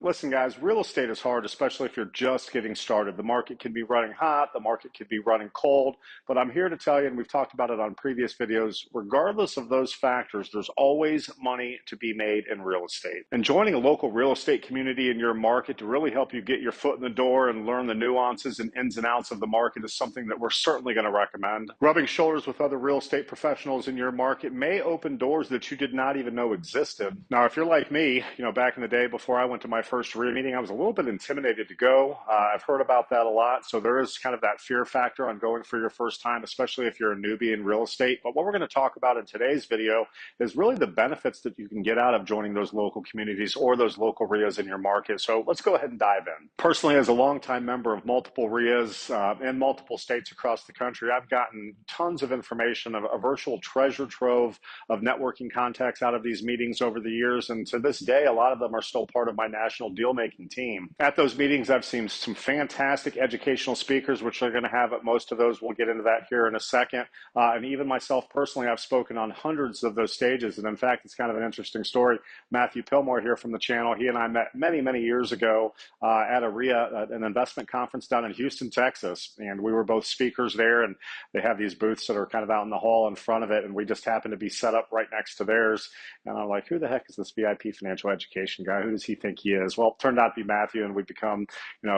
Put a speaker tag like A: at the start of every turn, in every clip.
A: Listen, guys, real estate is hard, especially if you're just getting started. The market can be running hot, the market can be running cold, but I'm here to tell you, and we've talked about it on previous videos, regardless of those factors, there's always money to be made in real estate. And joining a local real estate community in your market to really help you get your foot in the door and learn the nuances and ins and outs of the market is something that we're certainly going to recommend. Rubbing shoulders with other real estate professionals in your market may open doors that you did not even know existed. Now, if you're like me, back in the day before I went to my first REIA meeting, I was a little bit intimidated to go. I've heard about that a lot. So there is kind of that fear factor on going for your first time, especially if you're a newbie in real estate. But what we're going to talk about in today's video is really the benefits that you can get out of joining those local communities or those local REIAs in your market. So let's go ahead and dive in. Personally, as a longtime member of multiple REIAs in multiple states across the country, I've gotten tons of information, a virtual treasure trove of networking contacts out of these meetings over the years. And to this day, a lot of them are still part of my national deal-making team. At those meetings, I've seen some fantastic educational speakers, which they're going to have at most of those. We'll get into that here in a second. And even myself personally, I've spoken on hundreds of those stages. And in fact, it's kind of an interesting story. Matthew Pillmore here from the channel, he and I met many, many years ago at a REIA, an investment conference down in Houston, Texas. And we were both speakers there, and they have these booths that are kind of out in the hall in front of it. And we just happened to be set up right next to theirs. And I'm like, who the heck is this VIP financial education guy? Who does he think he is? Well, it turned out to be Matthew, and we become,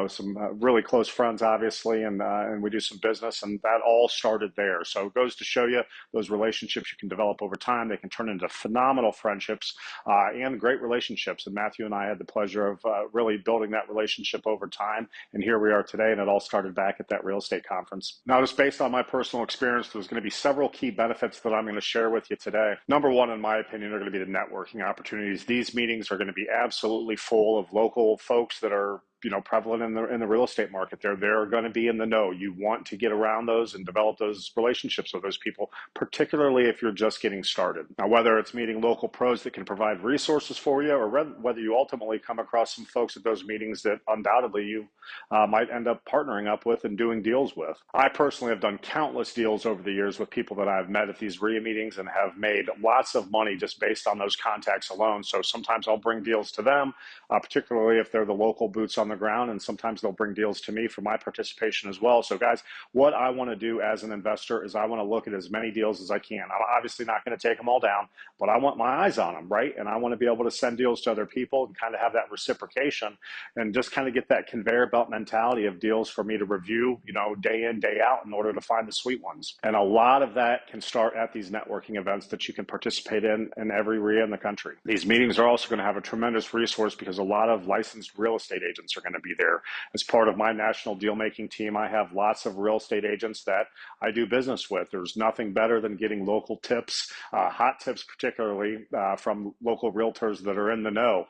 A: some really close friends, obviously, and we do some business, and that all started there. So it goes to show you those relationships you can develop over time. They can turn into phenomenal friendships and great relationships. And Matthew and I had the pleasure of really building that relationship over time, and here we are today, and it all started back at that real estate conference. Now, just based on my personal experience, there's going to be several key benefits that I'm going to share with you today. Number one, in my opinion, are going to be the networking opportunities. These meetings are going to be absolutely full of local folks that are prevalent in the real estate market. They're going to be in the know. You want to get around those and develop those relationships with those people, particularly if you're just getting started. Now, whether it's meeting local pros that can provide resources for you, or whether you ultimately come across some folks at those meetings that undoubtedly you might end up partnering up with and doing deals with. I personally have done countless deals over the years with people that I've met at these REIA meetings and have made lots of money just based on those contacts alone. So sometimes I'll bring deals to them, particularly if they're the local boots on the ground, and sometimes they'll bring deals to me for my participation as well. So guys, what I want to do as an investor is I want to look at as many deals as I can. I'm obviously not going to take them all down, but I want my eyes on them, right? And I want to be able to send deals to other people and kind of have that reciprocation and just kind of get that conveyor belt mentality of deals for me to review, day in, day out in order to find the sweet ones. And a lot of that can start at these networking events that you can participate in every REIA in the country. These meetings are also going to have a tremendous resource because a lot of licensed real estate agents are going to be there. As part of my national deal-making team, I have lots of real estate agents that I do business with. There's nothing better than getting local tips, hot tips particularly from local realtors that are in the know,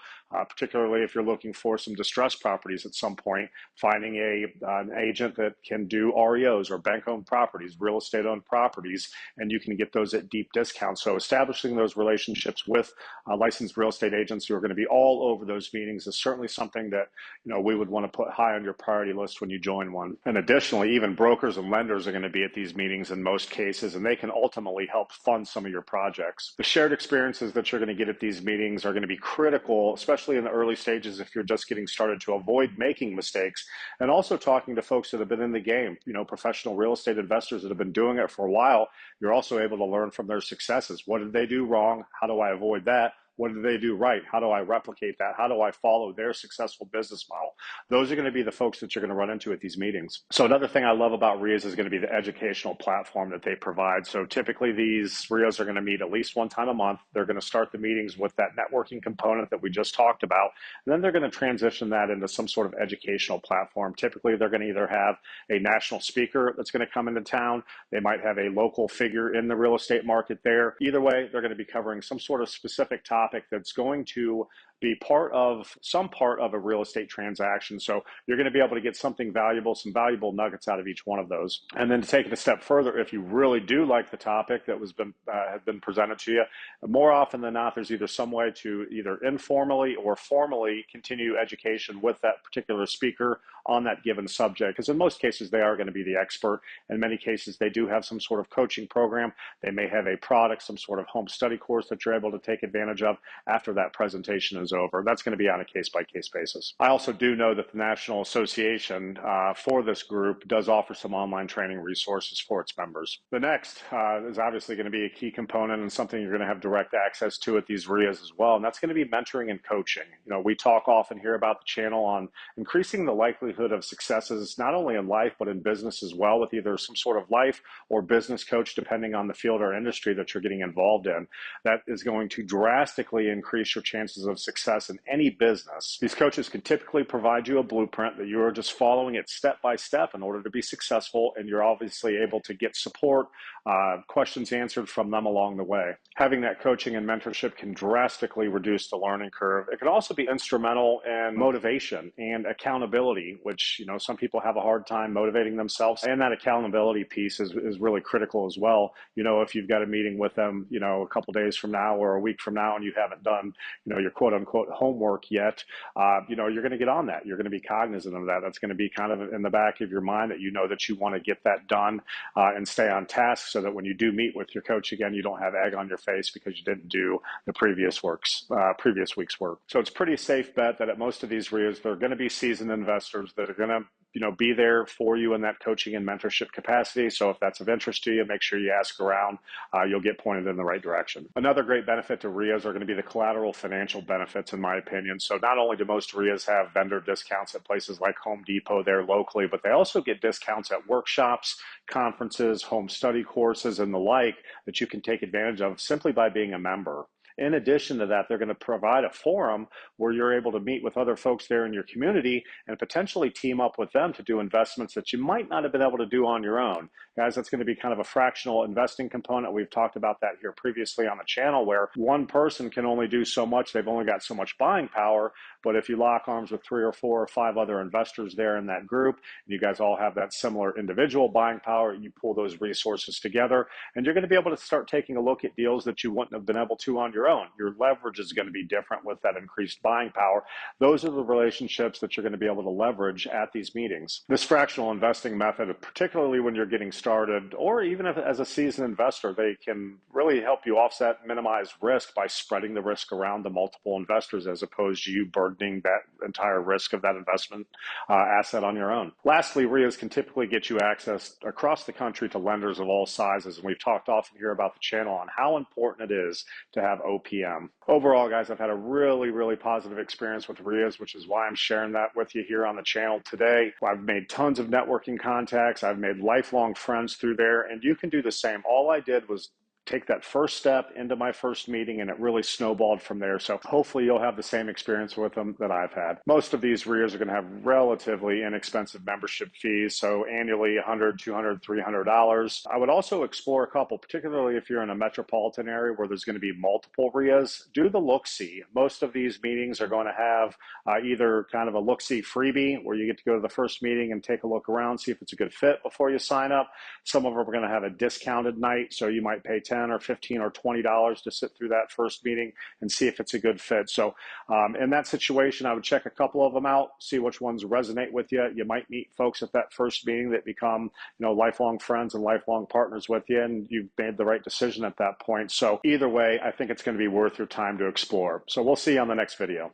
A: particularly if you're looking for some distressed properties at some point, finding an agent that can do REOs or bank-owned properties, real estate-owned properties, and you can get those at deep discounts. So establishing those relationships with licensed real estate agents who are going to be all over those meetings is certainly something that we would want to put high on your priority list when you join one. And additionally, even brokers and lenders are going to be at these meetings in most cases, and they can ultimately help fund some of your projects. The shared experiences that you're going to get at these meetings are going to be critical, especially in the early stages if you're just getting started, to avoid making mistakes, and also talking to folks that have been in the game, professional real estate investors that have been doing it for a while. You're also able to learn from their successes. What did they do wrong? How do I avoid that? What did they do right? How do I replicate that? How do I follow their successful business model? Those are going to be the folks that you're going to run into at these meetings. So another thing I love about REIAs is going to be the educational platform that they provide. So typically these REIAs are going to meet at least one time a month. They're going to start the meetings with that networking component that we just talked about. And then they're going to transition that into some sort of educational platform. Typically they're going to either have a national speaker that's going to come into town. They might have a local figure in the real estate market there. Either way, they're going to be covering some sort of specific topic that's going to be some part of a real estate transaction. So you're going to be able to get something valuable, some valuable nuggets out of each one of those. And then to take it a step further, if you really do like the topic that had been presented to you, more often than not, there's either some way to either informally or formally continue education with that particular speaker on that given subject. Because in most cases, they are going to be the expert. In many cases, they do have some sort of coaching program. They may have a product, some sort of home study course that you're able to take advantage of after that presentation is over. That's going to be on a case-by-case basis. I also do know that the National Association for this group does offer some online training resources for its members. The next is obviously going to be a key component and something you're going to have direct access to at these REIAs as well, and that's going to be mentoring and coaching. We talk often here about the channel on increasing the likelihood of successes not only in life but in business as well, with either some sort of life or business coach depending on the field or industry that you're getting involved in. That is going to drastically increase your chances of success in any business. These coaches can typically provide you a blueprint that you are just following it step by step in order to be successful, and you're obviously able to get support, questions answered from them along the way. Having that coaching and mentorship can drastically reduce the learning curve. It can also be instrumental in motivation and accountability, which some people have a hard time motivating themselves, and that accountability piece is really critical as well. If you've got a meeting with them a couple days from now or a week from now and you haven't done your quote unquote homework yet, you're going to get on that. You're going to be cognizant of that. That's going to be kind of in the back of your mind that that you want to get that done and stay on task, so that when you do meet with your coach again, you don't have egg on your face because you didn't do the previous week's work. So it's a pretty safe bet that at most of these REIAs, they're going to be seasoned investors that are going to be there for you in that coaching and mentorship capacity. So if that's of interest to you, make sure you ask around. You'll get pointed in the right direction. Another great benefit to REIAs are going to be the collateral financial benefits, in my opinion. So not only do most REIAs have vendor discounts at places like Home Depot there locally, but they also get discounts at workshops, conferences, home study courses, and the like that you can take advantage of simply by being a member. In addition to that, they're going to provide a forum where you're able to meet with other folks there in your community and potentially team up with them to do investments that you might not have been able to do on your own. Guys, that's going to be kind of a fractional investing component. We've talked about that here previously on the channel, where one person can only do so much. They've only got so much buying power. But if you lock arms with 3 or 4 or 5 other investors there in that group, and you guys all have that similar individual buying power, you pull those resources together, and you're going to be able to start taking a look at deals that you wouldn't have been able to on your own. Your leverage is going to be different with that increased buying power. Those are the relationships that you're going to be able to leverage at these meetings. This fractional investing method, particularly when you're getting started, or even if, as a seasoned investor, they can really help you offset, minimize risk by spreading the risk around the multiple investors, as opposed to you burdening that entire risk of that investment asset on your own. Lastly, REIAs can typically get you access across the country to lenders of all sizes. And we've talked often here about the channel on how important it is to have OPM. Overall, guys, I've had a really, really positive experience with REIAs, which is why I'm sharing that with you here on the channel today. I've made tons of networking contacts. I've made lifelong friends through there, and you can do the same. All I did was take that first step into my first meeting, and it really snowballed from there. So hopefully you'll have the same experience with them that I've had. Most of these REIAs are going to have relatively inexpensive membership fees, so annually $100, $200, $300. I would also explore a couple, particularly if you're in a metropolitan area where there's going to be multiple REIAs. Do the look-see. Most of these meetings are going to have either kind of a look-see freebie where you get to go to the first meeting and take a look around, see if it's a good fit before you sign up. Some of them are going to have a discounted night, so you might pay $10 or $15 or $20 to sit through that first meeting and see if it's a good fit. So in that situation, I would check a couple of them out, see which ones resonate with you. You might meet folks at that first meeting that become lifelong friends and lifelong partners with you, and you've made the right decision at that point. So either way, I think it's going to be worth your time to explore. So we'll see you on the next video.